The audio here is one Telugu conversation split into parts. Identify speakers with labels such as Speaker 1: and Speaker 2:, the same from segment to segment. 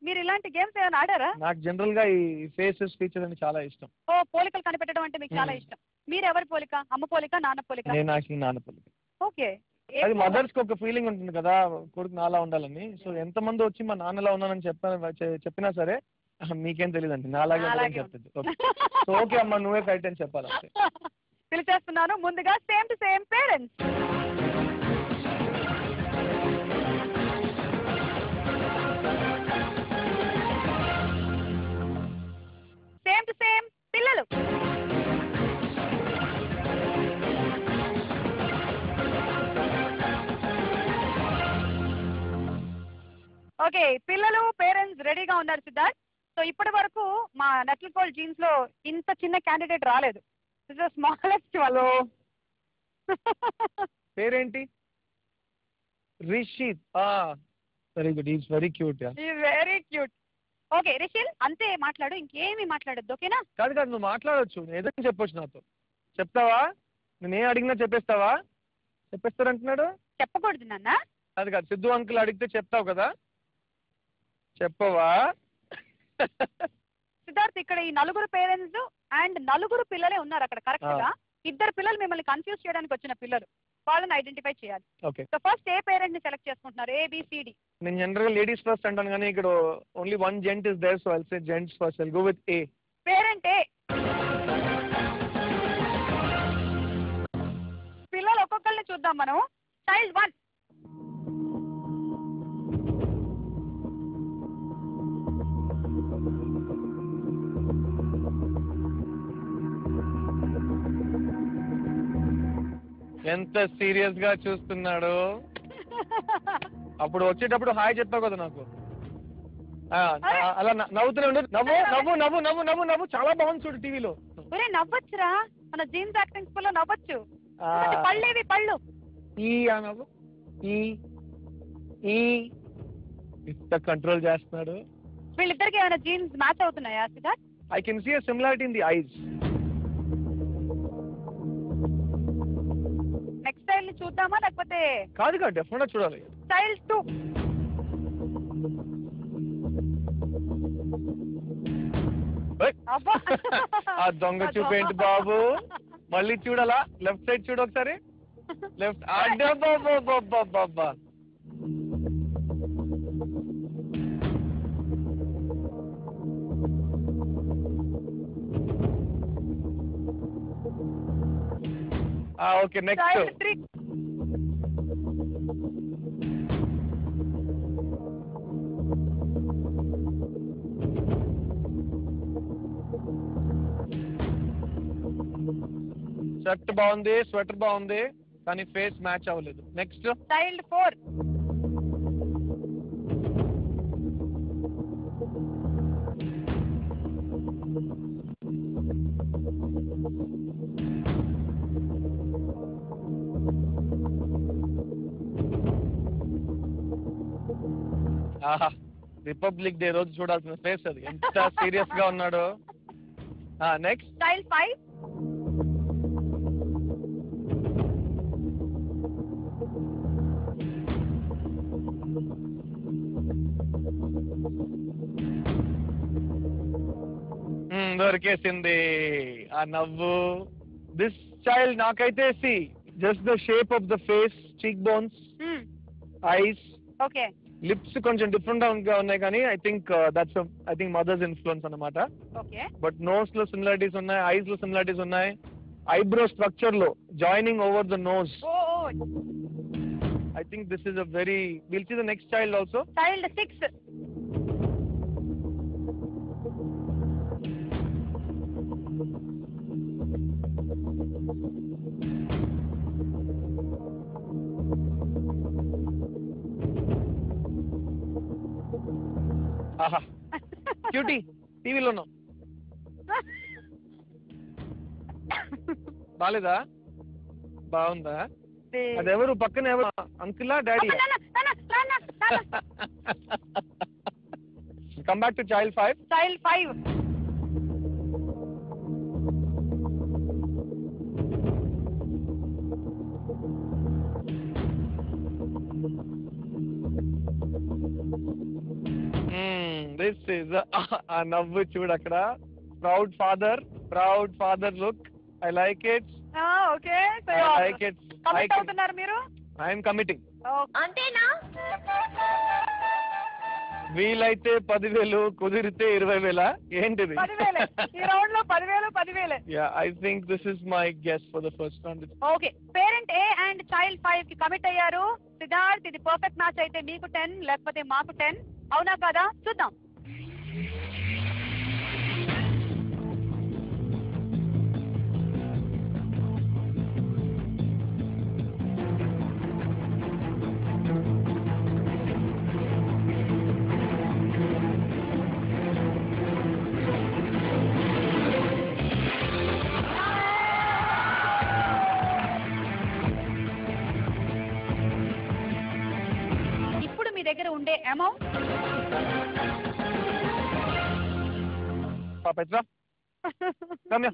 Speaker 1: మీరు ఇలాంటి గేమ్స్ ఏమైనా ఆడారా?
Speaker 2: నాకు జనరల్ గా ఈ ఫేసెస్ ఫీచర్ అని చాలా ఇష్టం.
Speaker 1: ఓ, పోలికలు కనిపెట్టడం అంటే మీకు చాలా ఇష్టం. మీరు ఎవరి పోలిక? అమ్మ పోలిక, నాన్న పోలిక?
Speaker 2: నేను నాకు నాన్న పోలిక.
Speaker 1: ఓకే.
Speaker 2: అది మదర్స్ కి ఒక ఫీలింగ్ ఉంటుంది కదా, కొడుకు నాలా ఉండాలని. సో ఎంత మంది వచ్చి మా నాన్నలా ఉన్నానని చెప్పినా సరే మీకేం తెలియదండి, నాలాగే చెప్తుంది. సో ఓకే అమ్మ, నువ్వే కరెక్ట్ అని చెప్పాలి.
Speaker 1: పిలిచేస్తున్నాను ముందుగా same to same parents. Same to same పిల్లలు. ఓకే, పిల్లలు పేరెంట్స్ రెడీగా ఉన్నారు సిద్ధార్థ్. సో ఇప్పటి వరకు మా నెట్ల్ గోల్డ్ జీన్స్ లో ఇంత చిన్న క్యాండిడేట్ రాలేదు. దిస్ ఇస్ స్మాలెస్ట్ వాళ్ళు.
Speaker 2: పేరేంటి? Rishith. Very good, is very cute.
Speaker 1: Is very cute. Okay Rishil, అంతే మాట్లాడు, ఇంకేమీ మాట్లాడద్దు, ఓకేనా?
Speaker 2: కాదు కాదు, నువ్వు మాట్లాడొచ్చు, ఏదైనా చెప్పొచ్చు, నాతో చెప్తావా? నేను ఏం అడిగినా చెప్పేస్తావా? చెప్పేస్తారంటున్నాడు.
Speaker 1: చెప్పకూడదు నాన్న.
Speaker 2: అది కాదు, సిద్ధు అంకుల్ అడిగితే చెప్తావు కదా, చెప్పవా?
Speaker 1: సిద్ధార్థ్, ఇక్కడ ఈ నలుగురు పేరెంట్స్ అండ్ నలుగురు పిల్లలే ఉన్నారు అక్కడ కరెక్ట్ గా. ఇద్దరు పిల్లలు మిమ్మల్ని కన్ఫ్యూజ్ చేయడానికి వచ్చిన పిల్లలు, వాళ్ళని ఐడెంటిఫై చేయాలి.
Speaker 2: ఓకే.
Speaker 1: సో ఫస్ట్ ఏ పేరెంట్ ని సెలెక్ట్ చేసుకుంటున్నారు? ABCD.
Speaker 2: నేను జనరల్ గా లేడీస్ ఫస్ట్ అంటాను, కానీ ఇక్కడ only one gent is there, so I'll say gents first. I'll go with A.
Speaker 1: Parent A. పిల్లలు ఒక్కొక్కరిని చూద్దాం మనం. చైల్డ్ 1.
Speaker 2: ఎంత సీరియస్ గా చూస్తున్నాడు. అప్పుడు వచ్చేటప్పుడు హాయ్ చెప్పావు కదా నాకు, అలా నవ్వుతూనే ఉండు. నవ్వు నవ్వు నవ్వు నవ్వు నవ్వు నవ్వు, చాలా బాగుంది చూడు టీవీలో.
Speaker 1: నవ్వొచ్చురా, మన జీన్స్ యాక్టింగ్ స్కూల్లో నవ్వచ్చు. పళ్ళేవి? పళ్ళు.
Speaker 2: ఈ నవ్వు, ఈ ఈ ఇంత కంట్రోల్ చేస్తున్నాడు.
Speaker 1: వీళ్ళిద్దరికి ఏమైనా జీన్స్ మ్యాచ్ అవుతున్నాయా Siddharth?
Speaker 2: I can see a similarity in the eyes.
Speaker 1: Next style ని చూద్దామా లేకపోతే?
Speaker 2: కాదు కాదు, డెఫినెట్ గా చూడాలి.
Speaker 1: స్టైల్ 2.
Speaker 2: ఆ దొంగ చూపేంటి బాబు, మళ్ళీ చూడాలా? లెఫ్ట్ సైడ్ చూడు ఒకసారి. లెఫ్ట్. బాబా ఓకే, నెక్స్ట్. షర్ట్ బాగుంది, స్వెటర్ బాగుంది, కానీ ఫేస్ మ్యాచ్ అవ్వలేదు. నెక్స్ట్.
Speaker 1: చైల్డ్ 4.
Speaker 2: రిపబ్లిక్ డే రోజు చూడాల్సిన ఫేస్ అది, ఎంత సీరియస్ గా ఉన్నాడు. నెక్స్ట్.
Speaker 1: చైల్డ్ 5.
Speaker 2: దొరికేసింది ఆ నవ్వు. దిస్ చైల్డ్ నాకైతే see just the shape of the face, cheek bones, eyes,
Speaker 1: okay,
Speaker 2: lips కొంచెం డిఫరెంట్ గా ఉన్నాయి, కానీ ఐ థింక్ మదర్స్ ఇన్ఫ్లుయెన్స్ అన్నమాట.
Speaker 1: ఓకే.
Speaker 2: బట్ నోస్ లో సిమిలారిటీస్ ఉన్నాయి, ఐస్ లో సిమిలారిటీస్ ఉన్నాయి, ఐబ్రో స్ట్రక్చర్ లో joining over the nose. I think this is a very, will see the next child also.
Speaker 1: Child 6.
Speaker 2: ఆహా, క్యూటీ, టీవీలోనో బాలేదా? బాగుందా? అదెవరు పక్కన, ఎవరు? అంకులా, daddy? Come back to child 5.
Speaker 1: Child 5.
Speaker 2: This is ఆ నవ్వు చూడు అక్కడ. Proud father look. I like it.
Speaker 1: Okay,
Speaker 2: I like it.
Speaker 1: Commit అవుతున్నారు మీరు?
Speaker 2: I'm committing.
Speaker 3: అంతేనా?
Speaker 2: వీలైతే 10,000, కుదిరితే 20,000. ఏంటిది?
Speaker 1: 10,000 ఈ రౌండ్ లో 10,000.
Speaker 2: Yeah, I think this is my guess for the first round.
Speaker 1: Okay, parent A and child 5 కి కమిట్ అయ్యారు. సిద్ధార్థ్, ఇది పర్ఫెక్ట్ మ్యాచ్ అయితే మీకు 10 లేకపోతే మాకు 10. అవునా కదా? చూద్దాం. ఇప్పుడు మీ దగ్గర ఉండే అమౌంట్
Speaker 2: పెట్రా రమ్య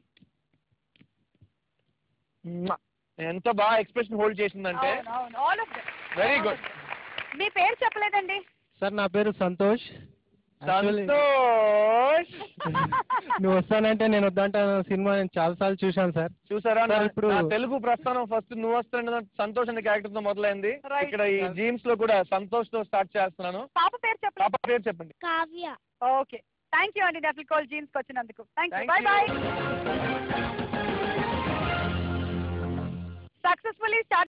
Speaker 2: ఎంత బాగా ఎక్స్ప్రెషన్ హోల్డ్ చేసిందంటే
Speaker 1: ఆల్ ఆఫ్
Speaker 2: వెరీ గుడ్.
Speaker 1: మీ పేరు చెప్పలేదండి.
Speaker 4: సార్ నా పేరు సంతోష్.
Speaker 2: సంతోష్.
Speaker 4: నువ్వు వస్తానంటే నేను వద్దంటాను సినిమా నేను చాలా సార్లు చూశాను సార్.
Speaker 2: చూసారా?
Speaker 4: సార్,
Speaker 2: ఇప్పుడు
Speaker 4: ఇప్పుడు
Speaker 2: తెలుగు ప్రస్థానం ఫస్ట్ నువ్వు వస్తాను సంతోష్ అనే క్యారెక్టర్ తో మొదలైంది.
Speaker 1: Right.
Speaker 2: ఇక్కడ ఈ జీమ్స్ లో కూడా సంతోష్ తో స్టార్ట్ చేస్తున్నాను.
Speaker 1: పాప పేరు చెప్పలేదు.
Speaker 2: పాప పేరు చెప్పండి.
Speaker 3: కావ్య.
Speaker 1: ఓకే, థ్యాంక్ యూ అండి డబుల్ కాల్ జీన్స్ కి వచ్చినందుకు. Thank you,
Speaker 2: Thank
Speaker 1: by
Speaker 2: you.
Speaker 1: By. Successfully start